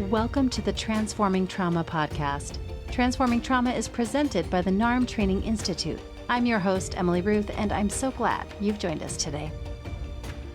Welcome to the Transforming Trauma podcast. Transforming Trauma is presented by the NARM Training Institute. I'm your host, Emily Ruth, and I'm so glad you've joined us today.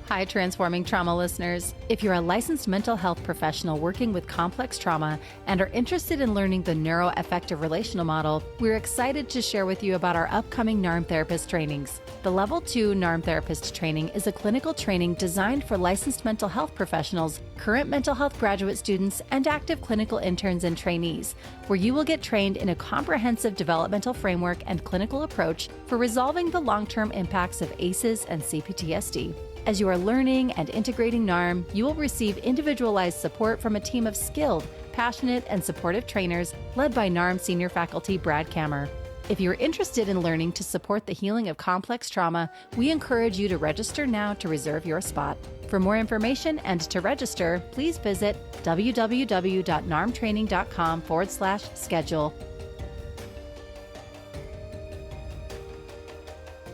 Hi, Transforming Trauma listeners. If you're a licensed mental health professional working with complex trauma and are interested in learning the neuroaffective relational model, we're excited to share with you about our upcoming NARM therapist trainings. The Level 2 NARM therapist training is a clinical training designed for licensed mental health professionals, current mental health graduate students, and active clinical interns and trainees, where you will get trained in a comprehensive developmental framework and clinical approach for resolving the long-term impacts of ACEs and C-PTSD. As you are learning and integrating NARM, you will receive individualized support from a team of skilled, passionate, and supportive trainers led by NARM senior faculty Brad Kammer. If you're interested in learning to support the healing of complex trauma, we encourage you to register now to reserve your spot. For more information and to register, please visit www.narmtraining.com/schedule.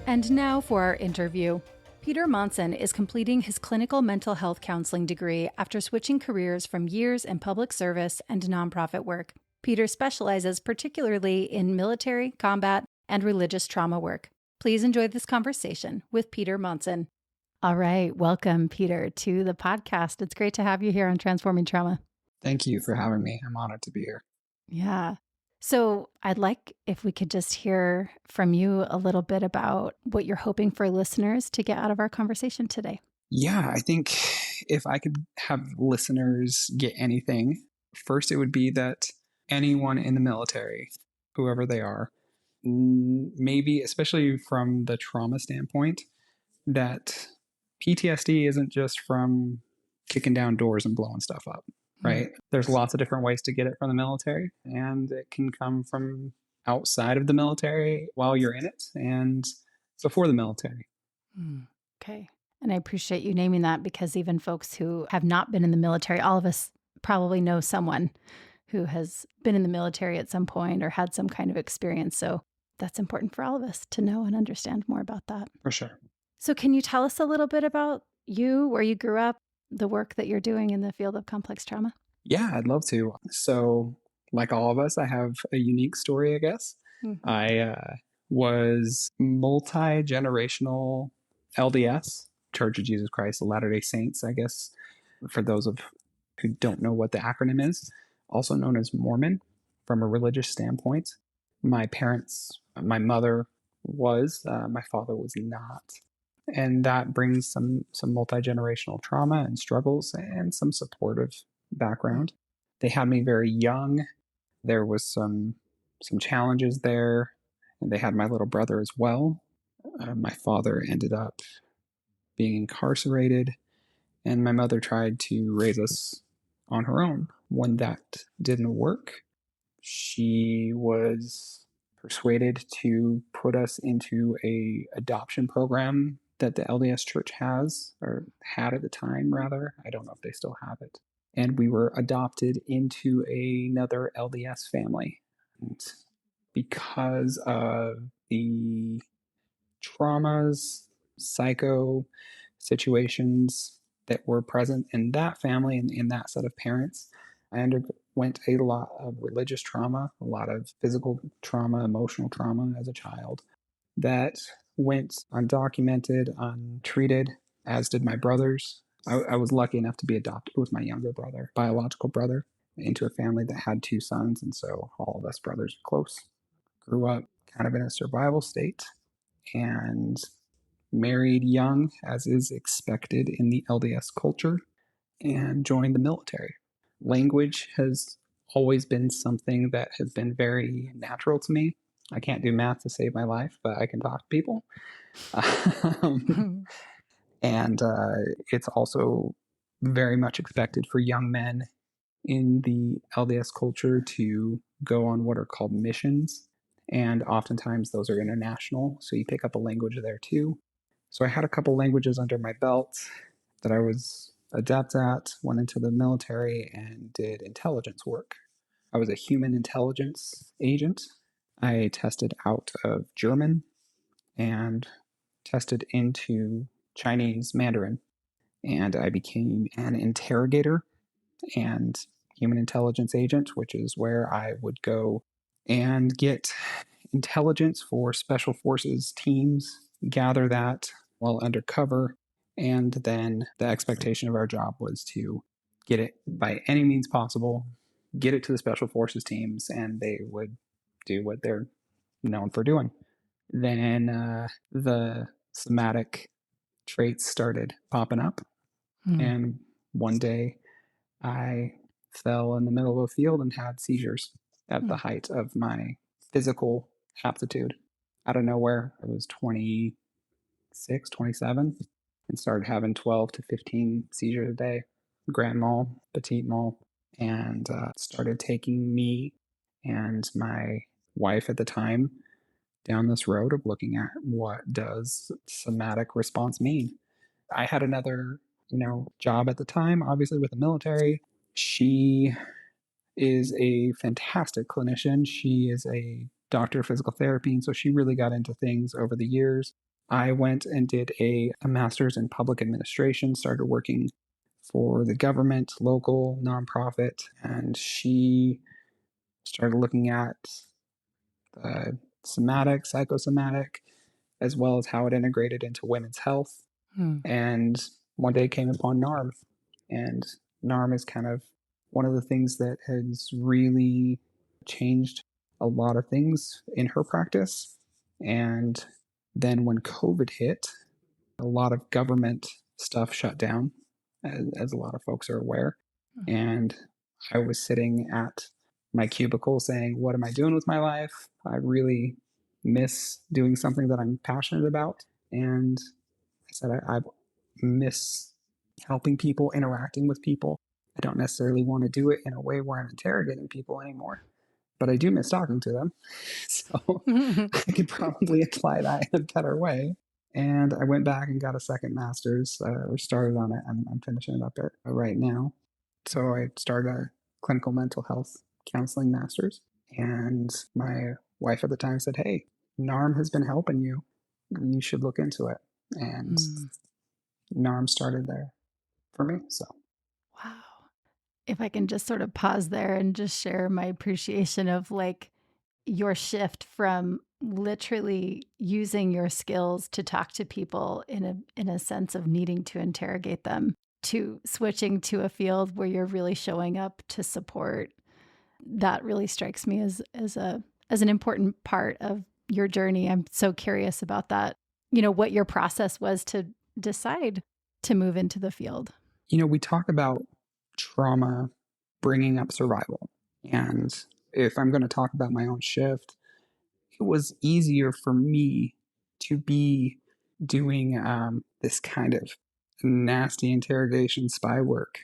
And now for our interview. Peter Monson is completing his clinical mental health counseling degree after switching careers from years in public service and nonprofit work. Peter specializes particularly in military, combat, and religious trauma work. Please enjoy this conversation with Peter Monson. All right. Welcome, Peter, to the podcast. It's great to have you here on Transforming Trauma. Thank you for having me. I'm honored to be here. Yeah. So I'd like if we could just hear from you a little bit about what you're hoping for listeners to get out of our conversation today. Yeah, I think if I could have listeners get anything, first it would be that anyone in the military, whoever they are, maybe especially from the trauma standpoint, that PTSD isn't just from kicking down doors and blowing stuff up. Right? There's lots of different ways to get it from the military, and it can come from outside of the military while you're in it and before the military. Okay. And I appreciate you naming that, because even folks who have not been in the military, all of us probably know someone who has been in the military at some point or had some kind of experience. So that's important for all of us to know and understand more about that. For sure. So can you tell us a little bit about you, where you grew up, the work that you're doing in the field of complex trauma? Yeah, I'd love to. So, like all of us, I have a unique story, I guess. Mm-hmm. I was multi-generational LDS, Church of Jesus Christ of Latter-day Saints, I guess, for those of who don't know what the acronym is, also known as Mormon from a religious standpoint. My parents, my mother was, my father was not. And that brings some multi-generational trauma and struggles and some supportive background. They had me very young. There was some challenges there. And they had my little brother as well. My father ended up being incarcerated, and my mother tried to raise us on her own. When that didn't work, she was persuaded to put us into a adoption program that the LDS Church has, or had at the time, rather. I don't know if they still have it. And we were adopted into another LDS family. And because of the traumas, psycho situations that were present in that family and in that set of parents, I underwent a lot of religious trauma, a lot of physical trauma, emotional trauma as a child that went undocumented, untreated, as did my brothers. I was lucky enough to be adopted with my younger brother, biological brother, into a family that had two sons, and so all of us brothers are close. Grew up kind of in a survival state and married young, as is expected in the LDS culture, and joined the military. Language has always been something that has been very natural to me. I can't do math to save my life, but I can talk to people. And it's also very much expected for young men in the LDS culture to go on what are called missions. And oftentimes those are international, so you pick up a language there too. So I had a couple languages under my belt that I was adept at, went into the military and did intelligence work. I was a human intelligence agent. I tested out of German and tested into Chinese Mandarin. And I became an interrogator and human intelligence agent, which is where I would go and get intelligence for special forces teams, gather that while undercover. And then the expectation of our job was to get it by any means possible, get it to the special forces teams, and they would do what they're known for doing. Then the somatic traits started popping up. And one day I fell in the middle of a field and had seizures at the height of my physical aptitude. Out of nowhere, I was 26, 27, and started having 12 to 15 seizures a day, grand mal, petite mal, and started taking me and my wife at the time down this road of looking at what does somatic response mean. I had another, job at the time, obviously with the military. She is a fantastic clinician. She is a doctor of physical therapy, and so she really got into things over the years. I went and did a master's in public administration, started working for the government, local, nonprofit, and she started looking at somatic, psychosomatic, as well as how it integrated into women's health. And one day came upon NARM, and NARM is kind of one of the things that has really changed a lot of things in her practice. And then when COVID hit, a lot of government stuff shut down, as a lot of folks are aware. And I was sitting at my cubicle saying, what am I doing with my life? I really miss doing something that I'm passionate about. And I said, I miss helping people, interacting with people. I don't necessarily want to do it in a way where I'm interrogating people anymore, but I do miss talking to them. So I could probably apply that in a better way. And I went back and got a second master's, or started on it. I'm finishing it up right now. So I started a clinical mental health counseling master's. And my wife at the time said, hey, NARM has been helping you. You should look into it. And NARM started there for me. So, wow. If I can just sort of pause there and just share my appreciation of like your shift from literally using your skills to talk to people in a sense of needing to interrogate them to switching to a field where you're really showing up to support. That really strikes me as an important part of your journey. I'm so curious about that. What your process was to decide to move into the field. We talk about trauma bringing up survival. And if I'm going to talk about my own shift, it was easier for me to be doing this kind of nasty interrogation spy work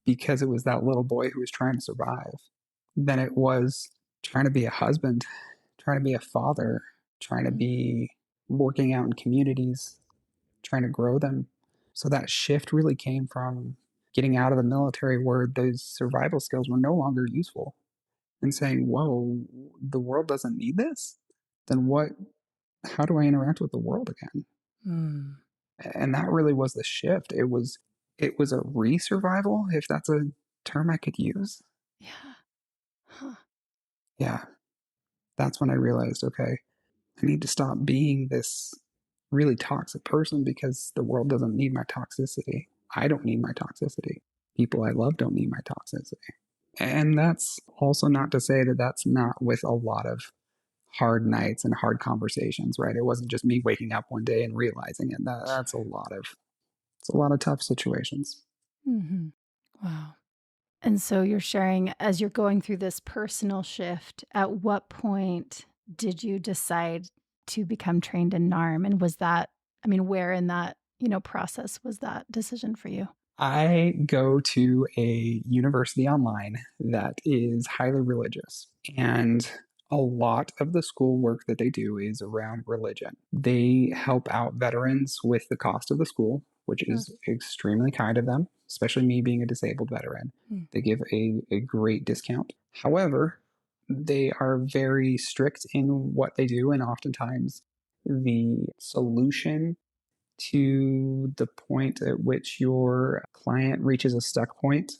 because it was that little boy who was trying to survive than it was trying to be a husband, trying to be a father, trying to be working out in communities, trying to grow them. So that shift really came from getting out of the military where those survival skills were no longer useful and saying, whoa, the world doesn't need this? Then how do I interact with the world again? And that really was the shift. It was a re-survival, if that's a term I could use. Yeah. Huh. Yeah. That's when I realized, okay, I need to stop being this really toxic person because the world doesn't need my toxicity. I don't need my toxicity. People I love don't need my toxicity. And that's also not to say that that's not with a lot of hard nights and hard conversations, right? It wasn't just me waking up one day and realizing it. That's it's a lot of tough situations. Mm-hmm. Wow. And so you're sharing as you're going through this personal shift, at what point did you decide to become trained in NARM? And was that, where in that, process was that decision for you? I go to a university online that is highly religious, and a lot of the schoolwork that they do is around religion. They help out veterans with the cost of the school, which is extremely kind of them, especially me being a disabled veteran. They give a great discount. However, they are very strict in what they do, and oftentimes the solution to the point at which your client reaches a stuck point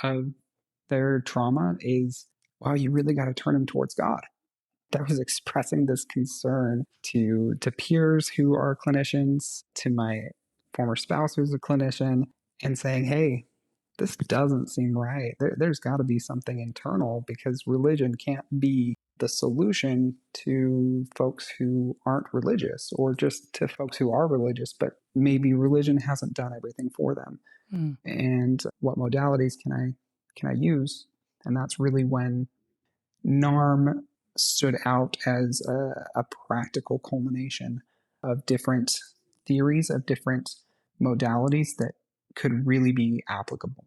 of their trauma is, wow, you really got to turn them towards God. I was expressing this concern to peers who are clinicians, to my former spouse who's a clinician, and saying, hey, this doesn't seem right. There's got to be something internal, because religion can't be the solution to folks who aren't religious, or just to folks who are religious, but maybe religion hasn't done everything for them. Mm. And what modalities can I use? And that's really when NARM stood out as a practical culmination of different theories, of different modalities that could really be applicable.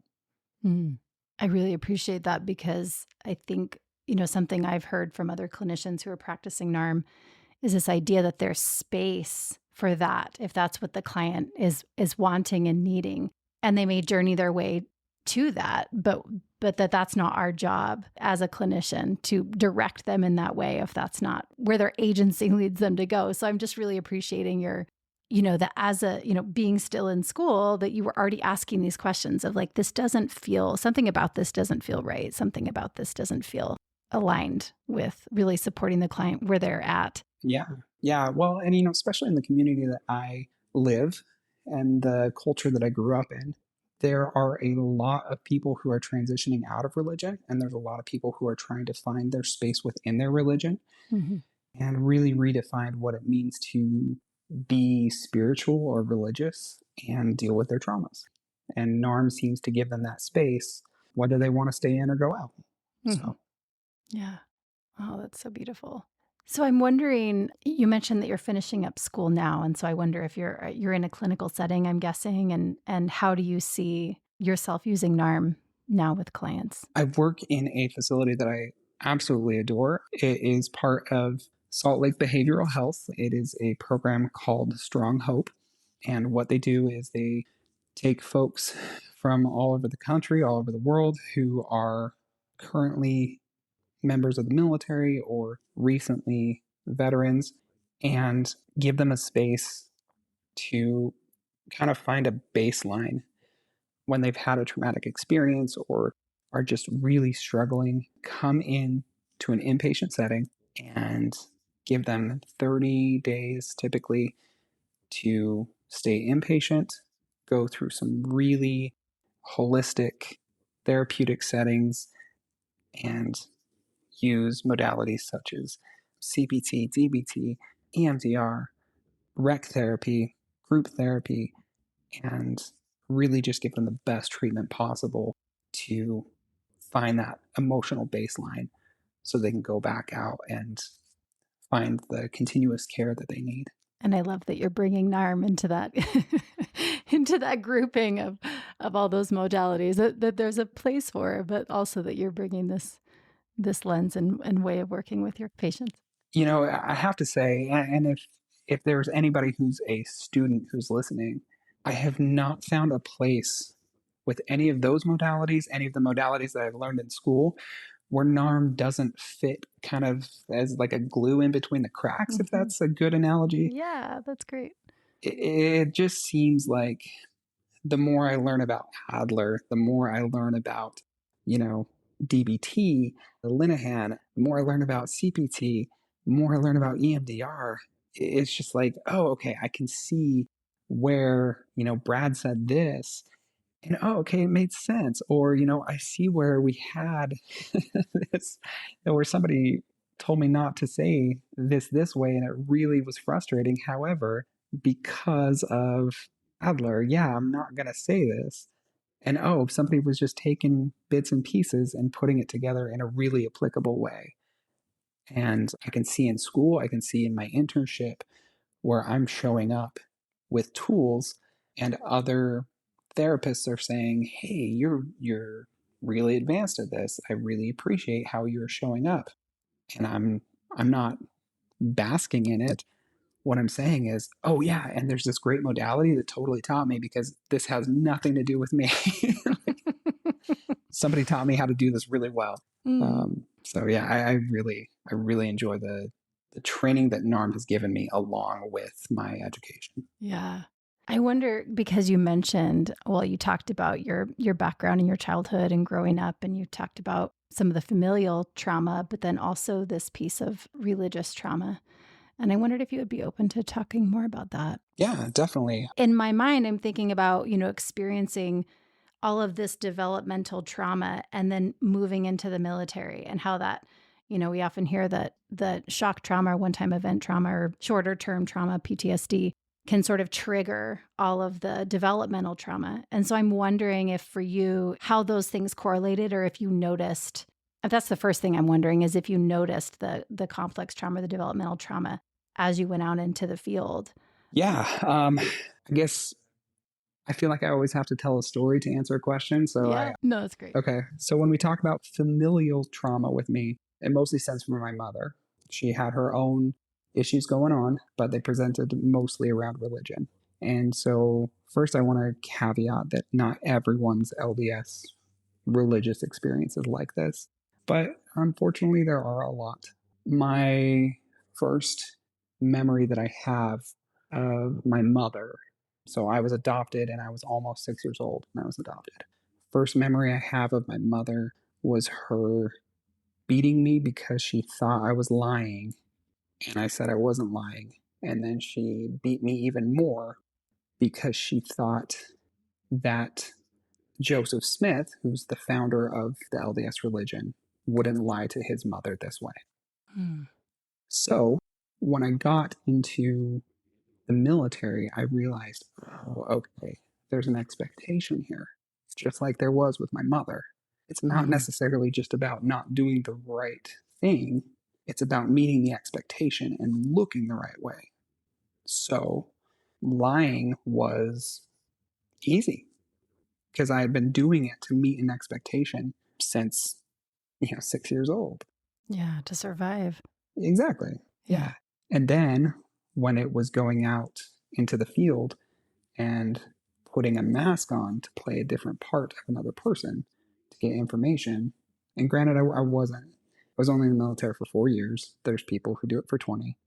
I really appreciate that, because I think, something I've heard from other clinicians who are practicing NARM is this idea that there's space for that, if that's what the client is wanting and needing. And they may journey their way to that, but that's not our job as a clinician to direct them in that way if that's not where their agency leads them to go. So I'm just really appreciating your, that as a, being still in school, that you were already asking these questions of like, something about this doesn't feel right. Something about this doesn't feel aligned with really supporting the client where they're at. Yeah. Yeah. Well, and, especially in the community that I live and the culture that I grew up in, there are a lot of people who are transitioning out of religion, and there's a lot of people who are trying to find their space within their religion, and really redefine what it means to be spiritual or religious and deal with their traumas. And NARM seems to give them that space, whether they want to stay in or go out. So, yeah. Oh, that's so beautiful. So I'm wondering, you mentioned that you're finishing up school now, and so I wonder if you're in a clinical setting, I'm guessing, and how do you see yourself using NARM now with clients? I work in a facility that I absolutely adore. It is part of Salt Lake Behavioral Health. It is a program called Strong Hope, and what they do is they take folks from all over the country, all over the world, who are currently members of the military or recently veterans, and give them a space to kind of find a baseline when they've had a traumatic experience or are just really struggling. Come in to an inpatient setting and give them 30 days typically to stay inpatient, go through some really holistic therapeutic settings, and use modalities such as CBT, DBT, EMDR, rec therapy, group therapy, and really just give them the best treatment possible to find that emotional baseline so they can go back out and find the continuous care that they need. And I love that you're bringing NARM into that into that grouping of all those modalities that there's a place for, but also that you're bringing this lens and way of working with your patients. I have to say, and if there's anybody who's a student who's listening, I have not found a place with any of those modalities, any of the modalities that I've learned in school, where NARM doesn't fit kind of as like a glue in between the cracks, if that's a good analogy. Yeah, that's great. It just seems like the more I learn about Adler, the more I learn about, DBT, Linehan, the more I learn about CPT, the more I learn about EMDR, it's just like, oh, okay, I can see where, Brad said this. And okay, it made sense. Or, I see where we had this, where somebody told me not to say this way, and it really was frustrating. However, because of Adler, yeah, I'm not going to say this. And somebody was just taking bits and pieces and putting it together in a really applicable way. And I can see in school, I can see in my internship where I'm showing up with tools, and other therapists are saying, hey, you're really advanced at this. I really appreciate how you're showing up. And I'm not basking in it. What I'm saying is, oh yeah, and there's this great modality that totally taught me, because this has nothing to do with me. Like, somebody taught me how to do this really well. So yeah, I really enjoy the training that NARM has given me along with my education. Yeah. I wonder, because you mentioned, well, you talked about your background and your childhood and growing up, and you talked about some of the familial trauma, but then also this piece of religious trauma. And I wondered if you would be open to talking more about that. Yeah, definitely. In my mind, I'm thinking about, experiencing all of this developmental trauma and then moving into the military, and how that, we often hear that the shock trauma or one-time event trauma or shorter term trauma, PTSD, can sort of trigger all of the developmental trauma. And so I'm wondering if for you, how those things correlated, or if you noticed, if that's the first thing I'm wondering, is if you noticed the complex trauma, the developmental trauma as you went out into the field. Yeah. I guess I feel like I always have to tell a story to answer a question. Yeah. No, that's great. Okay. So when we talk about familial trauma with me, it mostly stems from my mother. She had her own issues going on, but they presented mostly around religion. And so, first, I want to caveat that not everyone's LDS religious experience is like this, but unfortunately, there are a lot. My first memory that I have of my mother, so I was adopted and I was almost 6 years old when I was adopted. First memory I have of my mother was her beating me because she thought I was lying, and I said I wasn't lying. And then she beat me even more because she thought that Joseph Smith, who's the founder of the LDS religion, wouldn't lie to his mother this way. Hmm. So when I got into the military, I realized, oh, okay, there's an expectation here, just like there was with my mother. It's not necessarily just about not doing the right thing, it's about meeting the expectation and looking the right way. So lying was easy because I had been doing it to meet an expectation since 6 years old. Yeah, to survive. Exactly. Yeah. And then when it was going out into the field and putting a mask on to play a different part of another person to get information, and granted, I was only in the military for 4 years. There's people who do it for 20.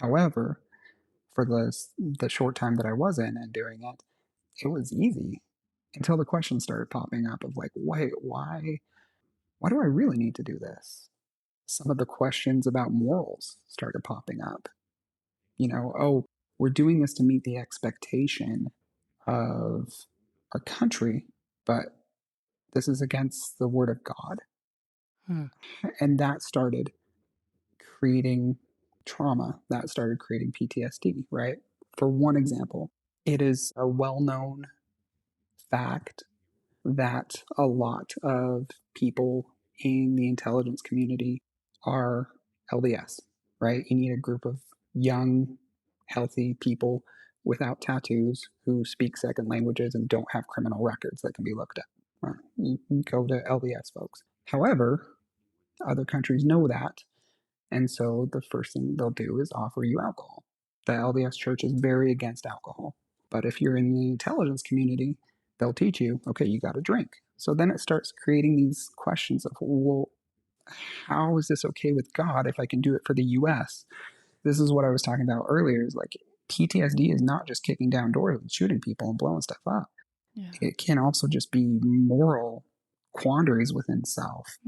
However, for the short time that I was in and doing it, it was easy until the questions started popping up of like, wait, why do I really need to do this? Some of the questions about morals started popping up. Oh, we're doing this to meet the expectation of our country, but this is against the word of God. Hmm. And that started creating trauma, that started creating PTSD, right? For one example, it is a well known fact that a lot of people in the intelligence community are LDS, right? You need a group of young, healthy people without tattoos who speak second languages and don't have criminal records that can be looked at. You go to LDS folks. However, other countries know that. And so the first thing they'll do is offer you alcohol. The LDS church is very against alcohol. But if you're in the intelligence community, they'll teach you, okay, you got to drink. So then it starts creating these questions of, well, how is this okay with God if I can do it for the US? This is what I was talking about earlier, is like PTSD is not just kicking down doors and shooting people and blowing stuff up. Yeah. It can also just be moral quandaries within self.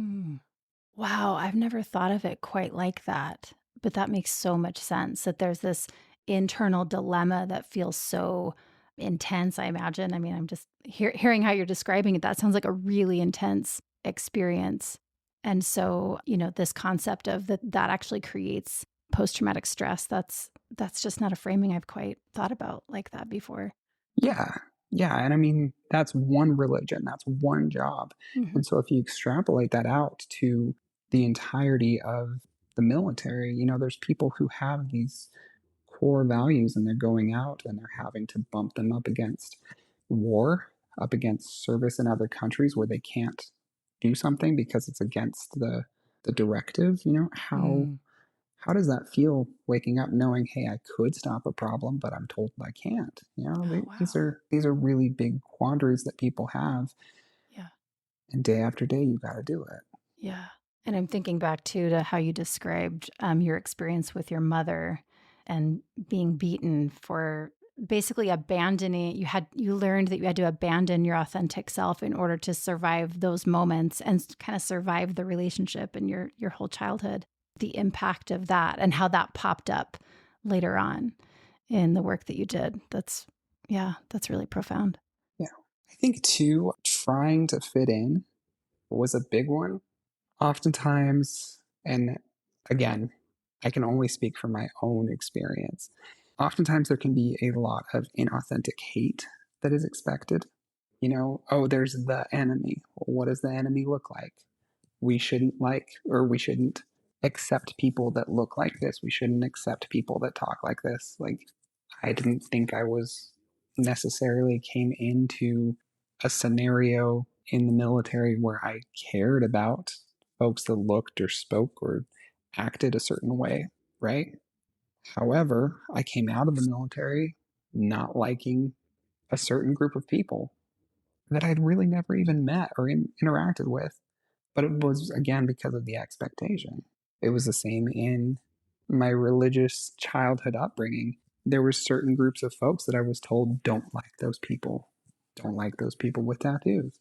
Wow, I've never thought of it quite like that. But that makes so much sense, that there's this internal dilemma that feels so intense, I imagine. I mean, I'm just hearing how you're describing it. That sounds like a really intense experience. And so, this concept of that actually creates post-traumatic stress. That's just not a framing I've quite thought about like that before. Yeah. Yeah. And I mean, that's one religion, that's one job. And so if you extrapolate that out to the entirety of the military, there's people who have these core values and they're going out and they're having to bump them up against war, up against service in other countries where they can't do something because it's against the directive. How does that feel, waking up knowing, hey, I could stop a problem, but I'm told I can't? Oh, These are really big quandaries that people have. yeah. And day after day, you got to do it. Yeah. And I'm thinking back too to how you described your experience with your mother and being beaten for basically abandoning, you learned that you had to abandon your authentic self in order to survive those moments and kind of survive the relationship and your whole childhood. The impact of that and how that popped up later on in the work that you did. That's really profound. Yeah. I think too, trying to fit in was a big one. Oftentimes, and again, I can only speak from my own experience. Oftentimes, there can be a lot of inauthentic hate that is expected. Oh, there's the enemy. Well, what does the enemy look like? We shouldn't we shouldn't accept people that look like this. We shouldn't accept people that talk like this. Like, I didn't think I was necessarily came into a scenario in the military where I cared about folks that looked or spoke or acted a certain way, right? However, I came out of the military not liking a certain group of people that I'd really never even met or interacted with. But it was, again, because of the expectation. It was the same in my religious childhood upbringing. There were certain groups of folks that I was told don't like those people. Don't like those people with tattoos.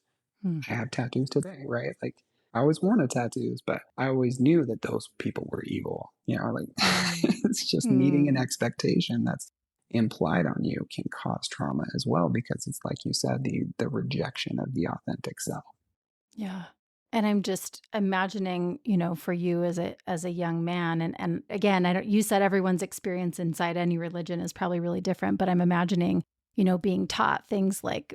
I have tattoos today, right? Like, I always wanted tattoos, but I always knew that those people were evil. It's just meeting an expectation that's implied on you can cause trauma as well, because it's like you said, the rejection of the authentic self. Yeah. And I'm just imagining, for you as a young man, and again, you said everyone's experience inside any religion is probably really different, but I'm imagining, being taught things like,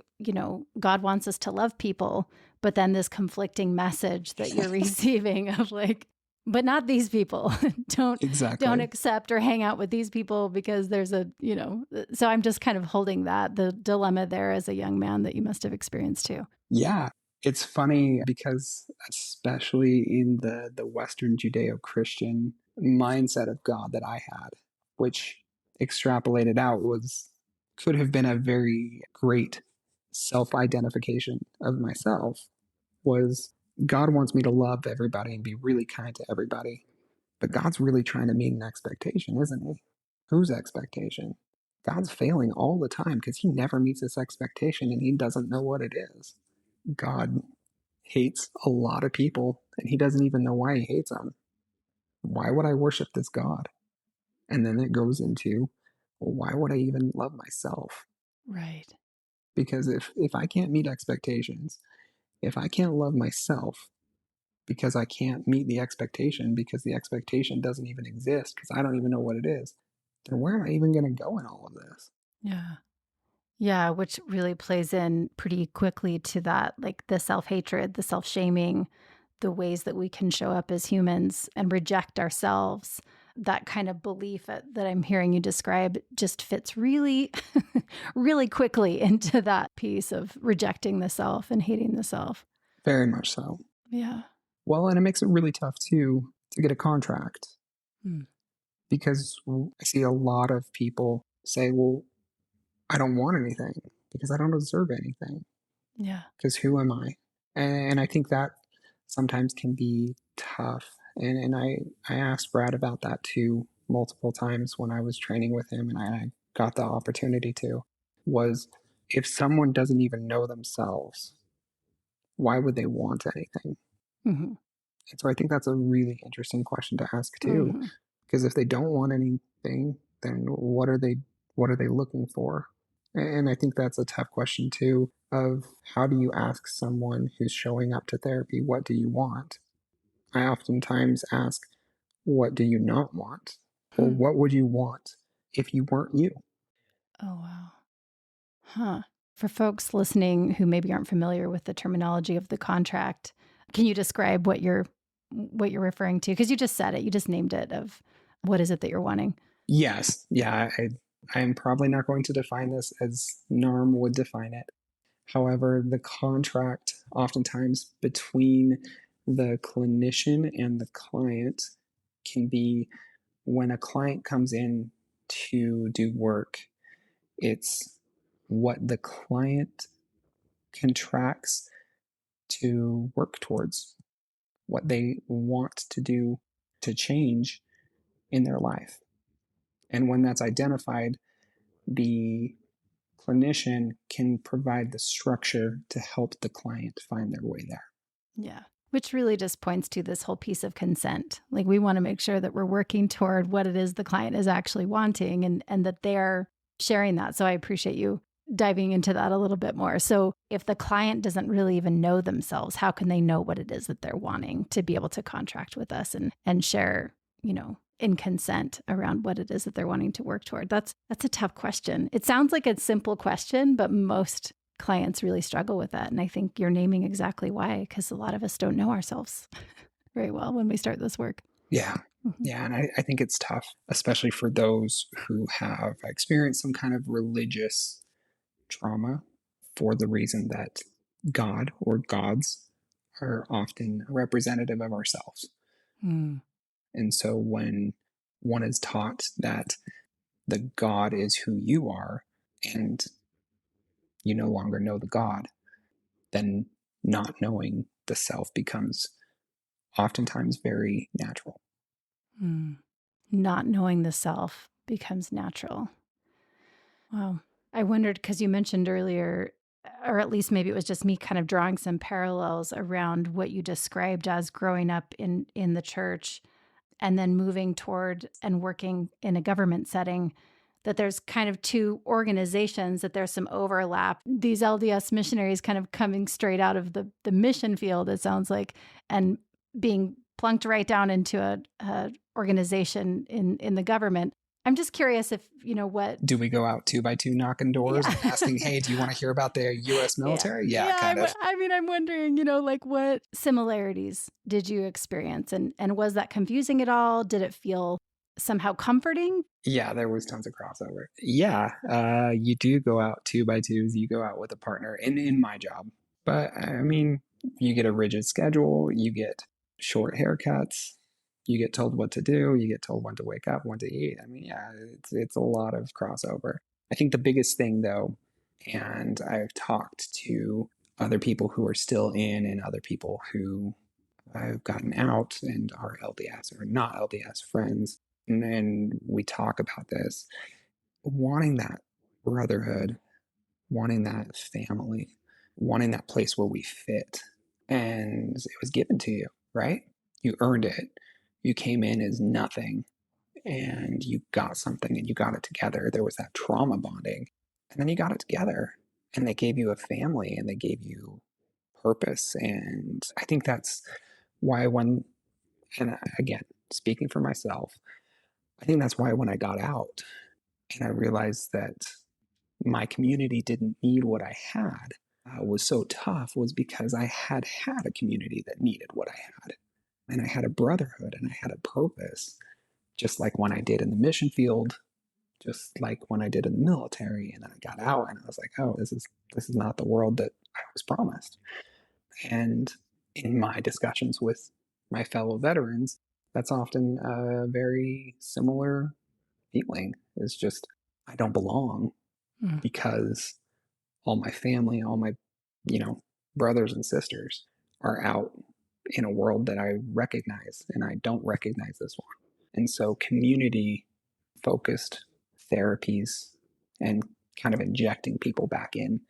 God wants us to love people, but then this conflicting message that you're receiving of like, but not these people. don't Exactly. accept or hang out with these people because there's so I'm just kind of holding the dilemma there as a young man that you must have experienced too. Yeah. It's funny because, especially in the Western Judeo-Christian mindset of God that I had, which extrapolated out could have been a very great self-identification of myself, was God wants me to love everybody and be really kind to everybody. But God's really trying to meet an expectation, isn't he? Whose expectation? God's failing all the time because he never meets this expectation and he doesn't know what it is. God hates a lot of people and he doesn't even know why he hates them. Why would I worship this God? And then it goes into, well, why would I even love myself? Right. Because if I can't meet expectations, if I can't love myself because I can't meet the expectation because the expectation doesn't even exist because I don't even know what it is, then where am I even going to go in all of this? Yeah. Yeah, which really plays in pretty quickly to that, like the self-hatred, the self-shaming, the ways that we can show up as humans and reject ourselves. That kind of belief that I'm hearing you describe just fits really, really quickly into that piece of rejecting the self and hating the self. Very much so. Yeah. Well, and it makes it really tough too to get a contract because I see a lot of people say, well, I don't want anything because I don't deserve anything. Yeah. Because who am I? And I think that sometimes can be tough. And I asked Brad about that too multiple times when I was training with him and I got the opportunity to, was if someone doesn't even know themselves, why would they want anything? Mm-hmm. And so I think that's a really interesting question to ask too. Mm-hmm. Because if they don't want anything, then what are they looking for? And I think that's a tough question too, of how do you ask someone who's showing up to therapy, what do you want? I oftentimes ask, what do you not want? Or what would you want if you weren't you? Oh, wow. Huh. For folks listening who maybe aren't familiar with the terminology of the contract, can you describe what you're referring to? Because you just said it, you just named it. Of what is it that you're wanting? Yes. Yeah. I'm probably not going to define this as NARM would define it. However, the contract oftentimes between the clinician and the client can be when a client comes in to do work, it's what the client contracts to work towards, what they want to do to change in their life. And when that's identified, the clinician can provide the structure to help the client find their way there. Yeah. Which really just points to this whole piece of consent. Like, we want to make sure that we're working toward what it is the client is actually wanting, and that they're sharing that. So I appreciate you diving into that a little bit more. So if the client doesn't really even know themselves, how can they know what it is that they're wanting to be able to contract with us and share, in consent around what it is that they're wanting to work toward? That's a tough question. It sounds like a simple question, but most clients really struggle with that. And I think you're naming exactly why, because a lot of us don't know ourselves very well when we start this work. Yeah. Mm-hmm. Yeah. And I think it's tough, especially for those who have experienced some kind of religious trauma for the reason that God or gods are often representative of ourselves. Mm. And so when one is taught that the God is who you are and you no longer know the God, then not knowing the self becomes oftentimes very natural. Mm. Not knowing the self becomes natural. Wow. I wondered, because you mentioned earlier, or at least maybe it was just me kind of drawing some parallels around what you described as growing up in the church and then moving toward and working in a government setting, that there's kind of two organizations, that there's some overlap. These LDS missionaries kind of coming straight out of the mission field, it sounds like, and being plunked right down into a organization in the government. I'm just curious if, what... Do we go out 2 by 2 knocking doors and asking, hey, do you want to hear about the U.S. military? Yeah, kind of. I'm wondering, like, what similarities did you experience? And was that confusing at all? Did it feel somehow comforting? Yeah, there was tons of crossover. Yeah, you do go out 2 by 2s. You go out with a partner in my job. But I mean, you get a rigid schedule. You get short haircuts. You get told what to do. You get told when to wake up, when to eat. I mean, yeah, it's a lot of crossover. I think the biggest thing, though, and I've talked to other people who are still in and other people who have gotten out and are LDS or not LDS friends, and then we talk about this, wanting that brotherhood, wanting that family, wanting that place where we fit. And it was given to you, right? You earned it. You came in as nothing and you got something and you got it together. There was that trauma bonding. And then you got it together and they gave you a family and they gave you purpose. And I think that's why and again, speaking for myself, I think that's why when I got out and I realized that my community didn't need what I had, was so tough, was because I had a community that needed what I had. And I had a brotherhood and I had a purpose, just like when I did in the mission field, just like when I did in the military. And then I got out and I was like, oh, this is not the world that I was promised. And in my discussions with my fellow veterans, that's often a very similar feeling. It's just, I don't belong because all my family, all my, brothers and sisters are out in a world that I recognize and I don't recognize this one. And so community focused therapies and kind of injecting people back in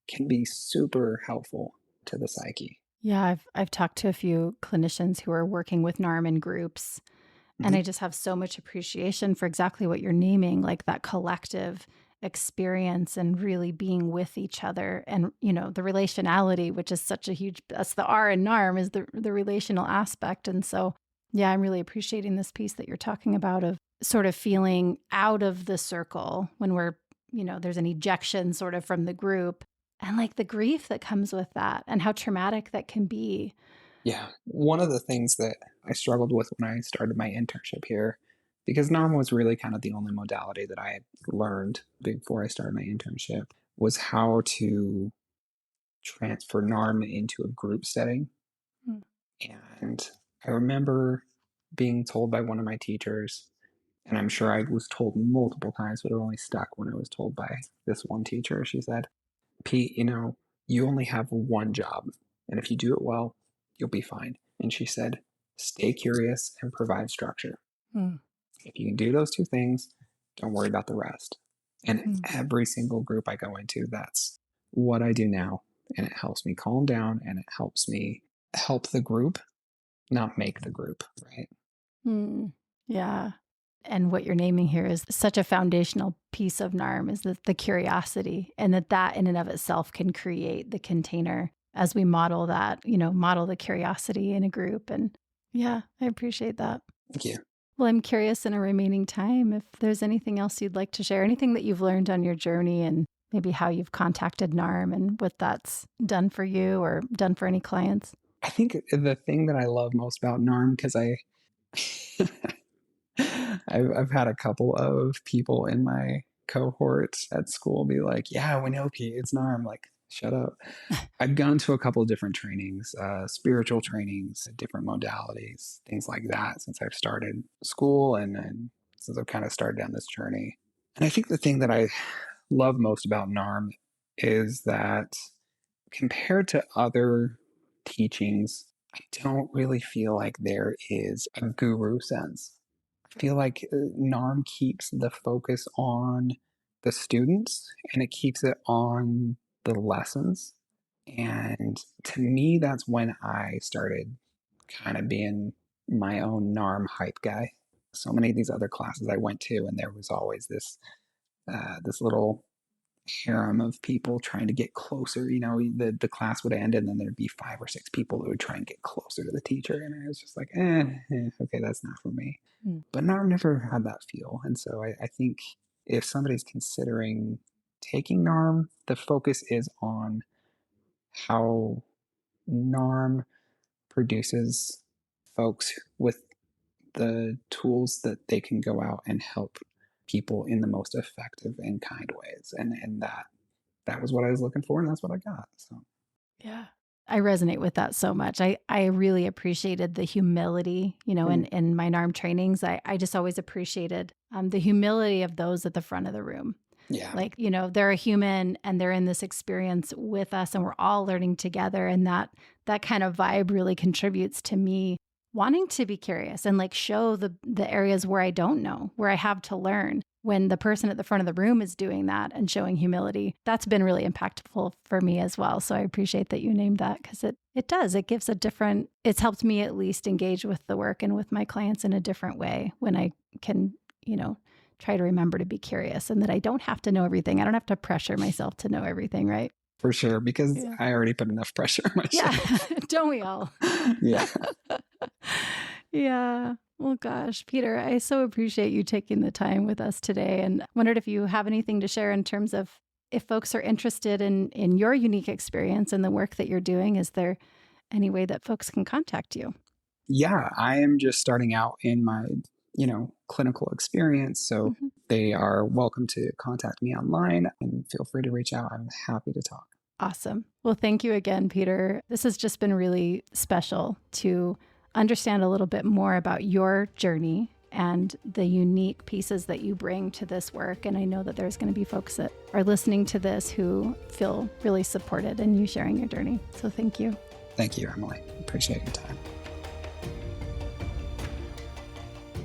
can be super helpful to the psyche. Yeah, I've talked to a few clinicians who are working with NARM in groups, and I just have so much appreciation for exactly what you're naming, like that collective experience and really being with each other. And, the relationality, which is such a huge, that's the R in NARM, is the relational aspect. And so, yeah, I'm really appreciating this piece that you're talking about of sort of feeling out of the circle when we're, there's an ejection sort of from the group, and like the grief that comes with that and how traumatic that can be. Yeah. One of the things that I struggled with when I started my internship here, because NARM was really kind of the only modality that I had learned before I started my internship, was how to transfer NARM into a group setting. Mm. And I remember being told by one of my teachers, and I'm sure I was told multiple times, but it only stuck when I was told by this one teacher. She said, Pete, you only have one job, and if you do it well, you'll be fine. And she said, stay curious and provide structure. Mm. If you can do those two things, don't worry about the rest. And every single group I go into, that's what I do now. And it helps me calm down, and it helps me help the group, not make the group, right? Yeah. And what you're naming here is such a foundational piece of NARM, is the curiosity, and that in and of itself can create the container as we model that, model the curiosity in a group. And yeah, I appreciate that. Thank you. Well, I'm curious in a remaining time if there's anything else you'd like to share, anything that you've learned on your journey, and maybe how you've contacted NARM and what that's done for you or done for any clients. I think the thing that I love most about NARM, because I've had a couple of people in my cohort at school be like, yeah, we know Pete, it's NARM. Like, shut up. I've gone to a couple of different trainings, spiritual trainings, different modalities, things like that since I've started school and since I've kind of started down this journey. And I think the thing that I love most about NARM is that compared to other teachings, I don't really feel like there is a guru sense. I feel like NARM keeps the focus on the students, and it keeps it on the lessons. And to me, that's when I started kind of being my own NARM hype guy. So many of these other classes I went to, and there was always this little harem of people trying to get closer. The class would end, and then there'd be 5 or 6 people that would try and get closer to the teacher. And I was just like, okay, that's not for me. But NARM never had that feel. And so I think if somebody's considering taking NARM, the focus is on how NARM produces folks with the tools that they can go out and help people in the most effective and kind ways. And that was what I was looking for, and that's what I got. So yeah. I resonate with that so much. I really appreciated the humility, in my NARM trainings. I just always appreciated the humility of those at the front of the room. Yeah. Like, they're a human and they're in this experience with us, and we're all learning together. And that kind of vibe really contributes to me wanting to be curious and show the areas where I don't know, where I have to learn. When the person at the front of the room is doing that and showing humility, that's been really impactful for me as well. So I appreciate that you named that, because it does. It gives it's helped me at least engage with the work and with my clients in a different way when I can, try to remember to be curious, and that I don't have to know everything. I don't have to pressure myself to know everything, right? For sure, because I already put enough pressure on myself. Yeah, don't we all? Yeah. Yeah. Well, gosh, Peter, I so appreciate you taking the time with us today, and wondered if you have anything to share in terms of if folks are interested in your unique experience and the work that you're doing. Is there any way that folks can contact you? Yeah, I am just starting out in my, clinical experience. So they are welcome to contact me online, and feel free to reach out. I'm happy to talk. Awesome. Well, thank you again, Peter. This has just been really special to understand a little bit more about your journey and the unique pieces that you bring to this work. And I know that there's going to be folks that are listening to this who feel really supported in you sharing your journey. So thank you. Thank you, Emily. Appreciate your time.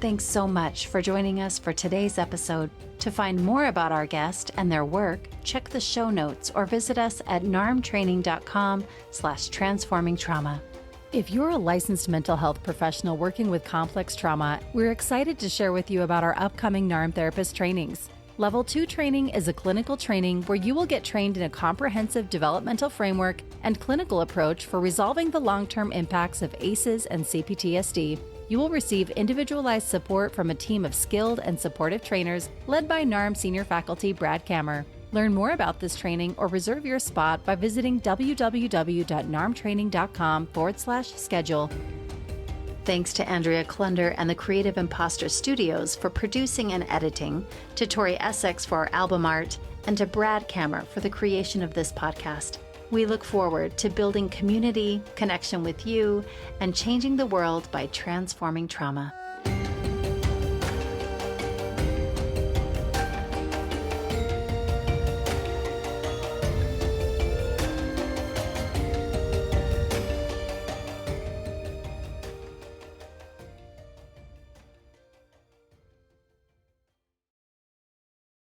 Thanks so much for joining us for today's episode. To find more about our guest and their work, check the show notes or visit us at narmtraining.com/transformingtrauma. If you're a licensed mental health professional working with complex trauma, we're excited to share with you about our upcoming NARM therapist trainings. Level 2 training is a clinical training where you will get trained in a comprehensive developmental framework and clinical approach for resolving the long-term impacts of ACEs and C-PTSD. You will receive individualized support from a team of skilled and supportive trainers led by NARM senior faculty Brad Kammer. Learn more about this training or reserve your spot by visiting www.narmtraining.com/schedule. Thanks to Andrea Klunder and the Creative Imposter Studios for producing and editing, to Tori Essex for our album art, and to Brad Kammer for the creation of this podcast. We look forward to building community, connection with you, and changing the world by transforming trauma.